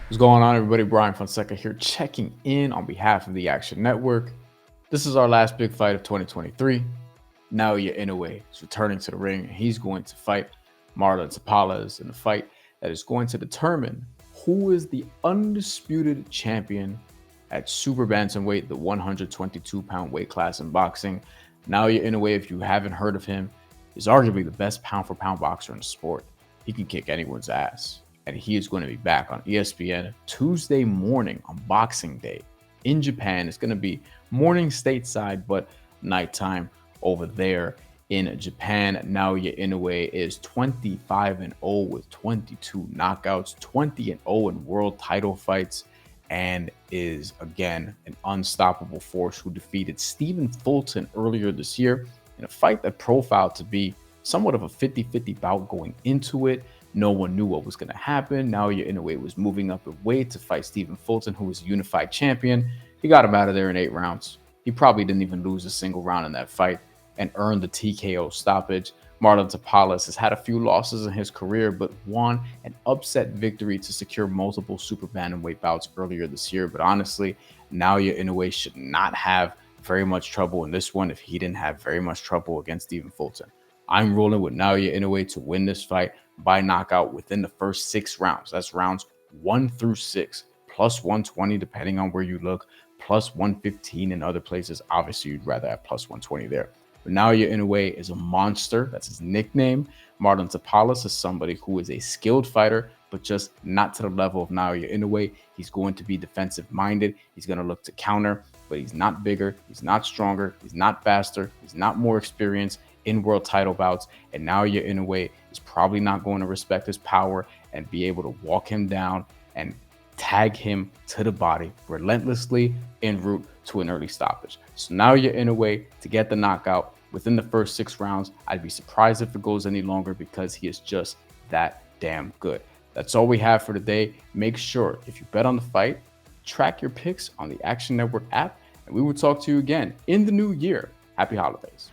What's going on, everybody? Bryan Fonseca here, checking in on behalf of the Action Network. This is our last big fight of 2023. Naoya Inoue is returning to the ring, and he's going to fight Marlon Tapales in a fight that is going to determine who is the undisputed champion at Super Bantamweight, the 122-pound weight class in boxing. Naoya Inoue, if you haven't heard of him, is arguably the best pound-for-pound boxer in the sport. He can kick anyone's ass. And he is going to be back on ESPN Tuesday morning on Boxing Day in Japan. It's going to be morning stateside, but nighttime over there in Japan. Naoya Inoue is 25-0 with 22 knockouts, 20-0 in world title fights, and is again an unstoppable force who defeated Stephen Fulton earlier this year in a fight that profiled to be somewhat of a 50-50 bout going into it. No one knew what was going to happen. Naoya Inoue was moving up in weight to fight Stephen Fulton, who was a unified champion. He got him out of there in 8 rounds. He probably didn't even lose a single round in that fight and earned the TKO stoppage. Marlon Tapales has had a few losses in his career, but won an upset victory to secure multiple super bantamweight bouts earlier this year. But honestly, Naoya Inoue should not have very much trouble in this one if he didn't have very much trouble against Stephen Fulton. I'm rolling with Naoya Inoue to win this fight by knockout within the first 6 rounds. That's rounds 1 through 6, plus 120 depending on where you look, plus 115 in other places. Obviously, you'd rather have plus 120 there. But Naoya Inoue is a monster. That's his nickname. Marlon Tapales is somebody who is a skilled fighter, but just not to the level of Naoya Inoue. He's going to be defensive-minded. He's going to look to counter, but he's not bigger. He's not stronger. He's not faster. He's not more experienced in world title bouts, and Naoya Inoue is probably not going to respect his power and be able to walk him down and tag him to the body relentlessly en route to an early stoppage. So Naoya Inoue to get the knockout within the first 6 rounds. I'd be surprised if it goes any longer because he is just that damn good. That's all we have for today. Make sure if you bet on the fight, track your picks on the Action Network app, and we will talk to you again in the new year. Happy holidays.